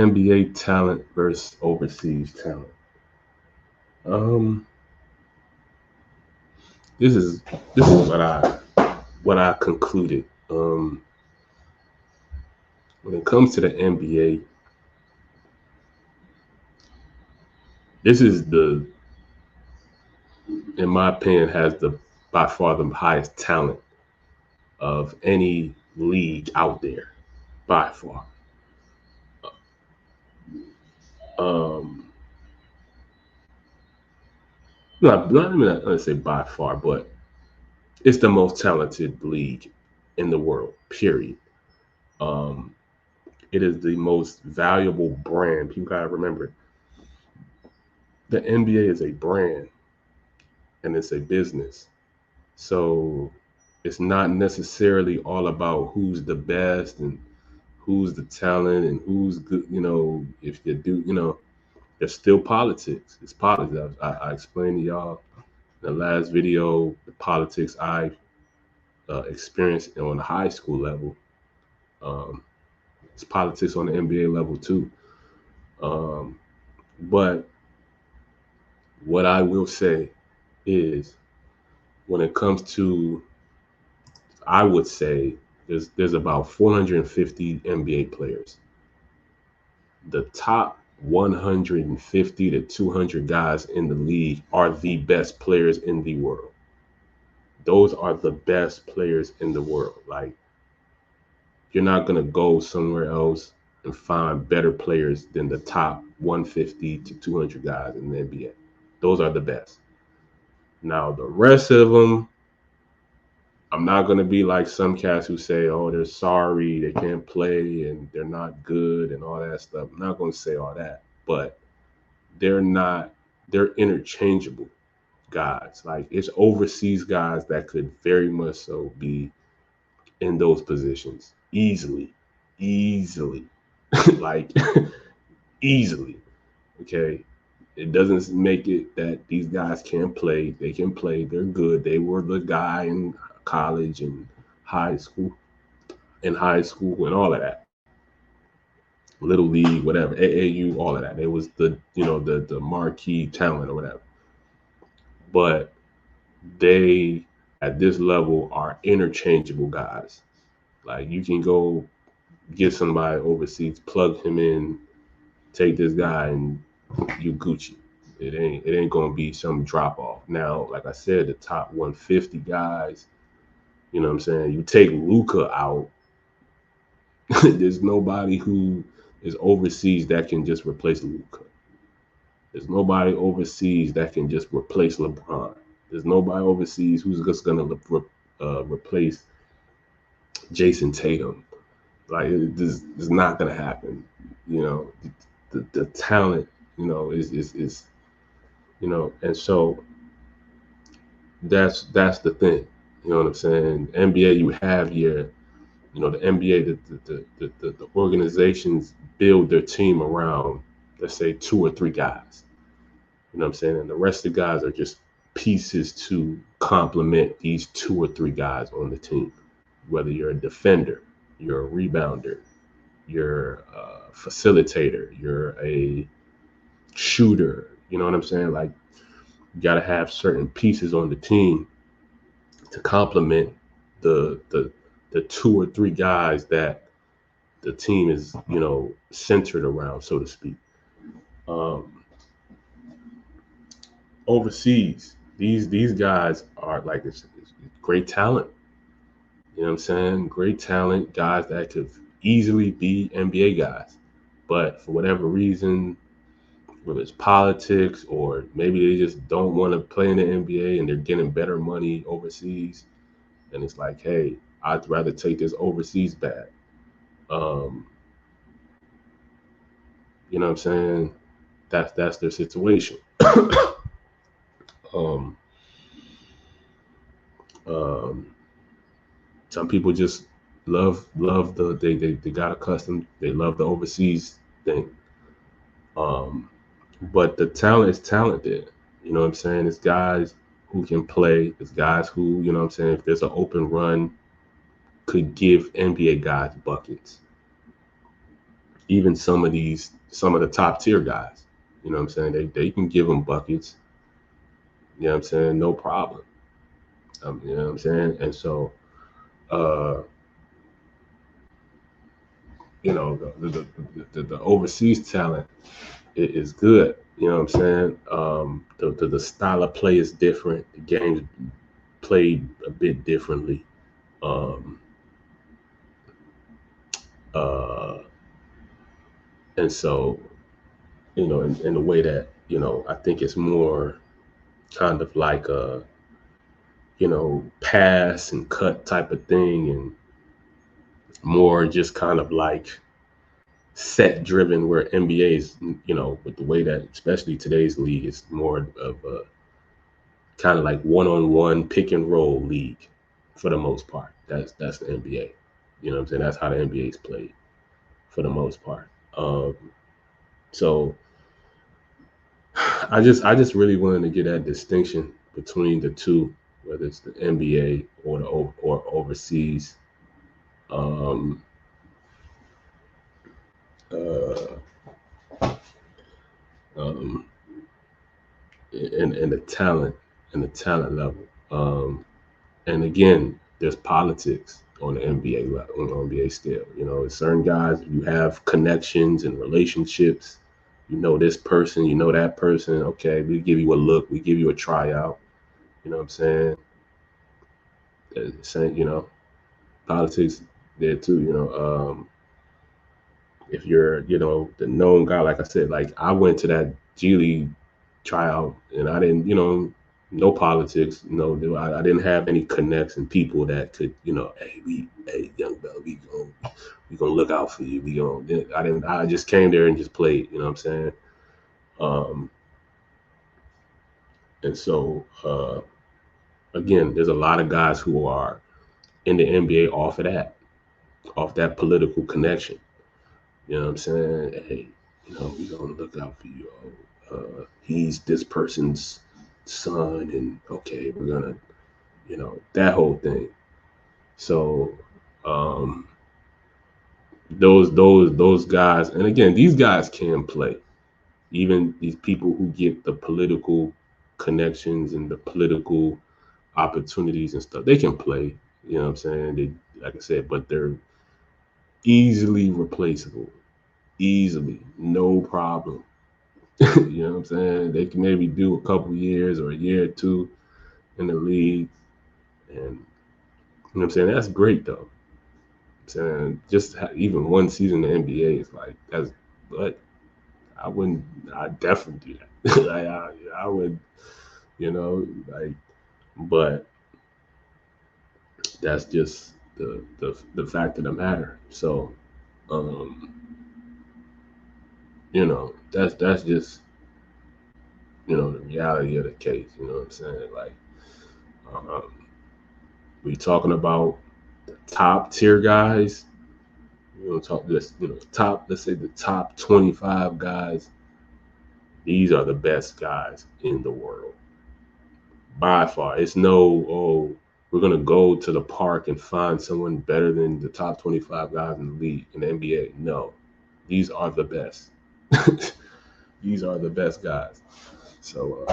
NBA talent versus overseas talent. Um, this is what I concluded. When it comes to the NBA, this is in my opinion, has the by far the highest talent of any league out there, by far. Um, not even gonna say by far, but it's the most talented league in the world. Period. Um, it is the most valuable brand. People gotta remember the NBA is a brand and it's a business. So it's not necessarily all about who's the best and who's the talent and who's good. If you do, there's still politics. It's politics. I explained to y'all in the last video the politics I experienced on the high school level. Um, it's politics on the NBA level too. Um, but what I will say is when it comes to, I would say there's about 450 NBA players. The top 150 to 200 guys in the league are the best players in the world. Those are the best players in the world. Like, you're not going to go somewhere else and find better players than the top 150 to 200 guys in the NBA. Those are the best. Now, the rest of them, I'm not going to be like some cats who say, oh, they're sorry, they can't play, and they're not good, and all that stuff. I'm not going to say all that. But they're not, they're interchangeable guys. Like, it's overseas guys that could very much so be in those positions easily, like easily. Okay, it doesn't make it that these guys can't play. They can play. They're good. They were the guy in college and high school, and all of that. Little league, whatever, AAU, all of that. It was the marquee talent or whatever. But they at this level are interchangeable guys. Like, you can go get somebody overseas, plug him in, take this guy, and you Gucci. It ain't gonna be some drop off. Now, like I said, the top 150 guys, you know what I'm saying? You take Luka out, there's nobody who is overseas that can just replace Luka. There's nobody overseas that can just replace LeBron. There's nobody overseas who's just gonna replace Jason Tatum. Like, this is not gonna happen. You know, the talent, is and so that's the thing. You know what I'm saying? NBA, you have the NBA, the organizations build their team around, let's say, two or three guys. You know what I'm saying? And the rest of the guys are just pieces to complement these two or three guys on the team. Whether you're a defender, you're a rebounder, you're a facilitator, you're a shooter. You know what I'm saying? Like, you got to have certain pieces on the team to complement the two or three guys that the team is centered around, so to speak. Um, Overseas, these guys are like, it's great talent. You know what I'm saying? Great talent, guys that could easily be NBA guys, but for whatever reason, whether it's politics or maybe they just don't want to play in the NBA and they're getting better money overseas, and it's like, hey, I'd rather take this overseas bag. Um, you know what I'm saying? That's their situation. um, um, some people just love they got accustomed. They love the overseas thing. Um, but the talent is talented. You know what I'm saying? It's guys who can play. It's guys who, you know what I'm saying, if there's an open run, could give NBA guys buckets. even some of the top tier guys. You know what I'm saying? They can give them buckets. You know what I'm saying? No problem. You know what I'm saying? And so, uh, you know, the overseas talent is good. You know what I'm saying? The style of play is different. The game's played a bit differently. Um, uh, and so, you know, in the way that, you know, I think it's more kind of like a, you know, pass and cut type of thing, and more just kind of like set driven, where NBA is, you know, with the way that especially today's league is more of a kind of like one-on-one pick and roll league for the most part. That's the NBA. You know what I'm saying? That's how the NBA is played for the most part. So I just really wanted to get that distinction between the two, whether it's the NBA or overseas. Um, uh, um, and the talent level. And again, there's politics on the NBA level, on the NBA scale. You know, certain guys, you have connections and relationships. You know this person, you know that person. Okay, we give you a look, we give you a tryout. You know what I'm saying? Saying, you know, politics there too. You know, if you're, you know, the known guy, like I said, like I went to that G League tryout and I didn't, you know, no politics, I didn't have any connects and people that could, you know, hey, young Bell, we gonna look out for you. I just came there and just played, you know what I'm saying? Um, and so, again, there's a lot of guys who are in the NBA off that political connection. You know what I'm saying? Hey, you know, we gonna look out for you. He's this person's son, and okay, we're gonna, you know, that whole thing. So, um, those guys, and again, these guys can play. Even these people who get the political connections and the political opportunities and stuff, they can play. You know what I'm saying? They, like I said, but they're easily replaceable. Easily, no problem. You know what I'm saying? They can maybe do a couple years or a year or two in the league, and you know what I'm saying. That's great though. I'm saying just even one season in the NBA is like that's, but I wouldn't. I definitely do that. Like I would, you know, like, but that's just the fact of the matter. So, um, you know, that's just, you know, the reality of the case. You know what I'm saying? Like, um, we talking about the top tier guys. You know, talk this. You know, top. Let's say the top 25 guys. These are the best guys in the world by far. It's no, oh, we're gonna go to the park and find someone better than the top 25 guys in the league in the NBA. No, these are the best. These are the best guys. So